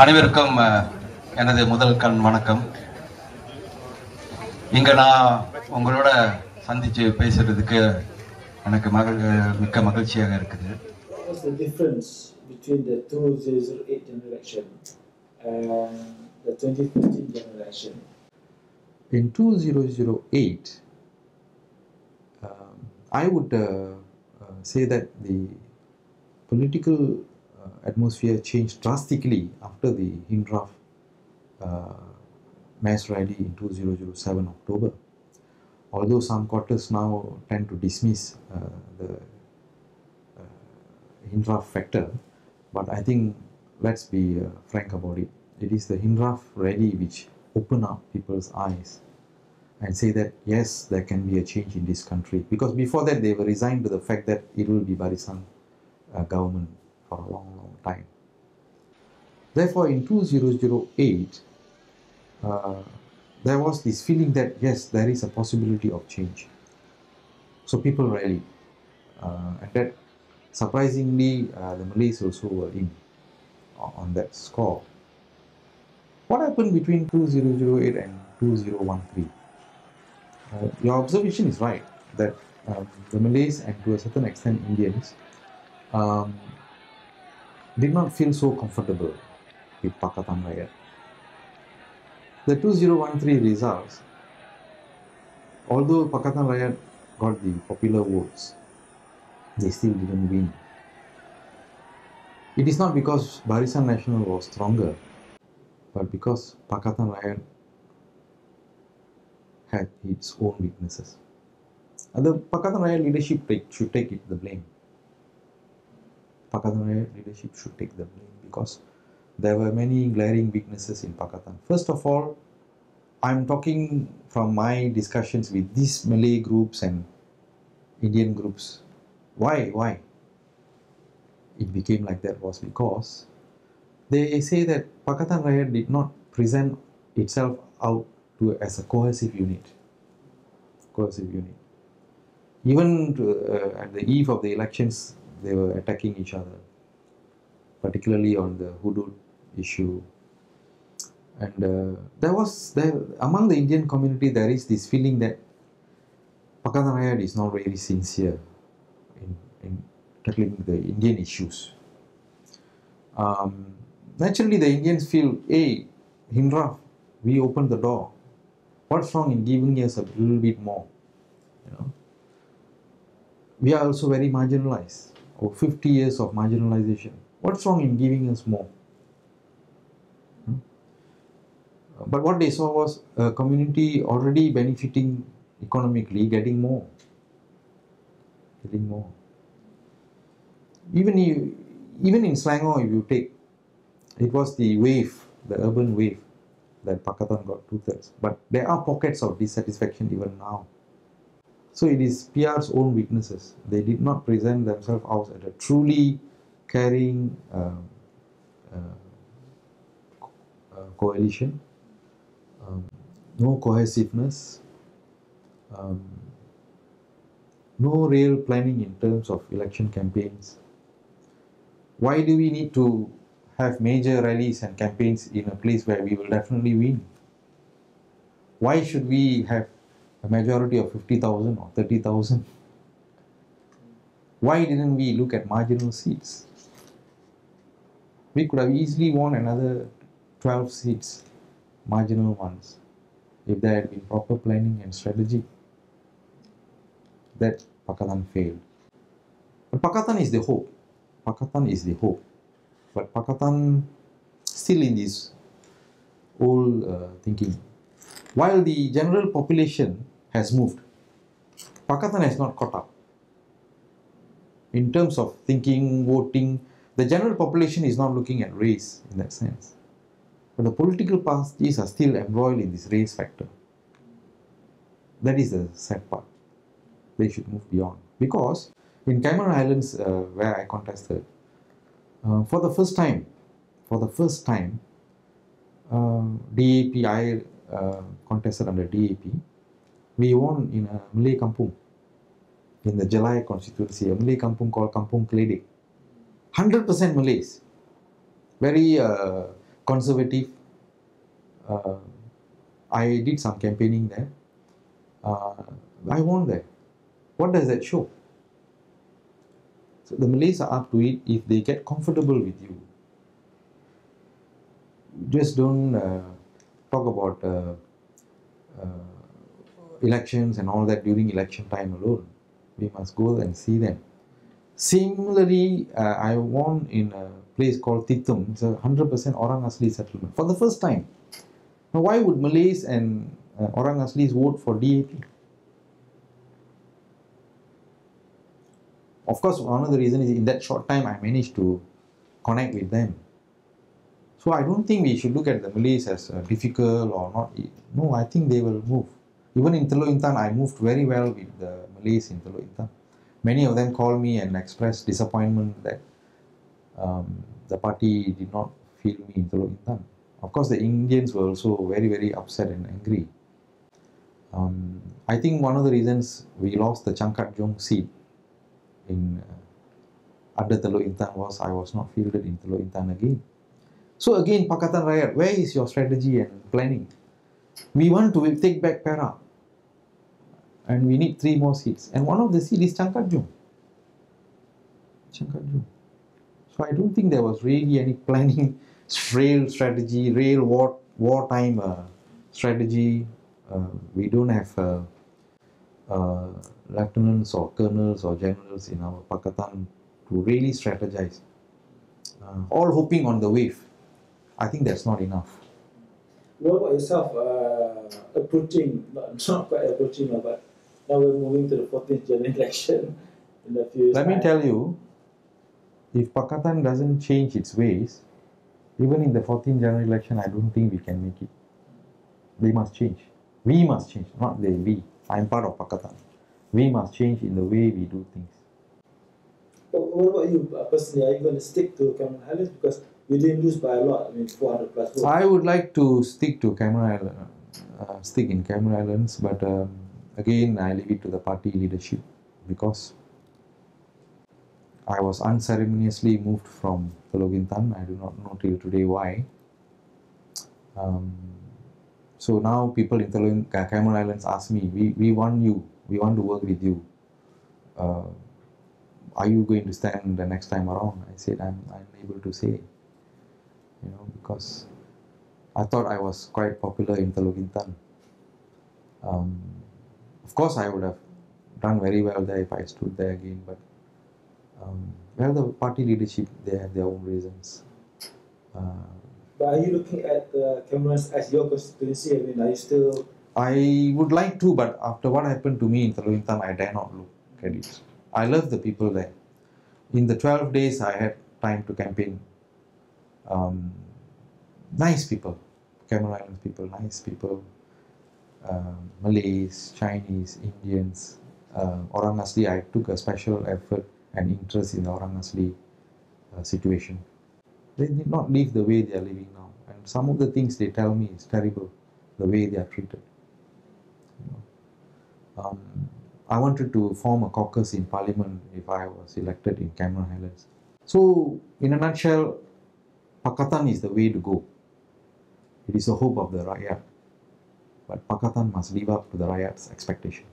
அனைவருக்கும் எனது முதல் கண் வணக்கம். இங்க நான் உங்களோட சந்திச்சு பேசுறதுக்கு எனக்கு மிக்க மகிழ்ச்சியாக இருக்குது. What's the difference between the 2008 general election and the 2015 general election? In 2008, I would say that the political atmosphere changed drastically after the Hindraf mass rally in 2007 October. Although some quarters now tend to dismiss the Hindraf factor, but I think let's be frank about it. It is the Hindraf rally which opened up people's eyes and say that yes, there can be a change in this country. Because before that, they were resigned to the fact that it will be Barisan government for a long, long time. Therefore, in 2008, there was this feeling that yes, there is a possibility of change. So people rallied, and that surprisingly, the Malays also were in on that score. What happened between 2008 and 2013? Your observation is right that the Malays and to a certain extent Indians did not feel so comfortable with Pakatan Riot. The 2013 results, although Pakatan Riot got the popular votes, they still didn't win. It is not because Barisan Nasional was stronger, but because Pakatan Riot had its own weaknesses. And the Pakatan Riot leadership should take the blame. Pakatan Riot leadership should take the blame because there were many glaring weaknesses in Pakatan. First of all, I'm talking from my discussions with these Malay groups and Indian groups. Why it became like that was because they say that Pakatan Riot did not present itself out as a cohesive unit. Even at the eve of the elections, they were attacking each other, particularly on the hudud issue. And among the Indian community, there is this feeling that Pakatan Riot is not very sincere in tackling the Indian issues. Naturally, the Indians feel, hey, Hindraf, we opened the door. What's wrong in giving us a little bit more? You know, we are also very marginalized. Or 50 years of marginalization. What's wrong in giving us more? But what they saw was a community already benefiting economically, getting more. Even in Selangor, if you take, it was the wave, the urban wave, that Pakatan got 2/3. But there are pockets of dissatisfaction even now. So it is PR's own weaknesses. They did not present themselves out as a truly caring coalition. No cohesiveness. No real planning in terms of election campaigns. Why do we need to have major rallies and campaigns in a place where we will definitely win? Why should we have a majority of 50,000 or 30,000? Why didn't we look at marginal seats? We could have easily won another 12 seats, marginal ones, if there had been proper planning and strategy. That Pakatan failed. But Pakatan is the hope. But Pakatan still in this old thinking. While the general population has moved, Pakatan has not caught up. In terms of thinking, voting, the general population is not looking at race in that sense. But the political parties are still embroiled in this race factor. That is the sad part. They should move beyond. Because in Cameron Highlands, where I contested, for the first time, DAP, I contested under DAP. We won in a Malay kampung, in the Jalai constituency, a Malay kampung called Kampung Keledek. 100% Malays. very conservative. I did some campaigning there. I won there. What does that show? So the Malays are up to it if they get comfortable with you. Just don't talk about elections and all that during election time alone. We must go and see them. Similarly, I won in a place called Titum. It's a 100% Orang Asli settlement for the first time. Now, why would Malays and Orang Aslis vote for DAP? Of course, one of the reasons is in that short time I managed to connect with them. So I don't think we should look at the Malays as difficult or not. No, I think they will move. Even in Teluk Intan, I moved very well with the Malays in Teluk Intan. Many of them called me and expressed disappointment that the party did not feel me in Teluk Intan. Of course, the Indians were also very, very upset and angry. I think one of the reasons we lost the Changkat Jong seat in under Teluk Intan was I was not fielded in Teluk Intan again. So again, Pakatan Rakyat, where is your strategy and planning? We want to take back Perak, and we need 3 more seats, and one of the seats is Changkat Jong. So I don't think there was really any planning, real strategy, real wartime strategy. We don't have lieutenants or colonels or generals in our Pakatan to really strategize. All hoping on the wave. I think that's not enough. What about yourself approaching, not quite approaching, but now we're moving to the 14th general election in a few years' Let me time. tell you, if Pakatan doesn't change its ways, even in the 14th general election, I don't think we can make it. They must change. We must change, not they, we. I'm part of Pakatan. We must change in the way we do things. What about you personally? Are you going to stick to Cameron Highlands? Because you didn't lose by a lot, 400 plus votes. I would like to stick to Cameron Highlands, stick in Cameron Highlands, but again, I leave it to the party leadership because I was unceremoniously moved from Teluk Intan. I do not know till today why. So now people in Cameron Highlands ask me, we want you, we want to work with you. Are you going to stand the next time around? I said, I'm unable to say, because I thought I was quite popular in Teluk Intan. Of course, I would have done very well there if I stood there again, but well, the party leadership, they have their own reasons. But are you looking at Cameron as your constituency? Are you still... I would like to, but after what happened to me in Teluk Intan, I dare not look at it. I love the people there. In the 12 days I had time to campaign, nice people, Cameron Highlands people, nice people, Malays, Chinese, Indians, Orang Asli. I took a special effort and interest in the Orang Asli situation. They did not live the way they are living now, and some of the things they tell me is terrible, the way they are treated. I wanted to form a caucus in Parliament if I was elected in Cameron Highlands. So, in a nutshell, Pakatan is the way to go. It is the hope of the Rakyat. But Pakatan must live up to the Rakyat's expectation.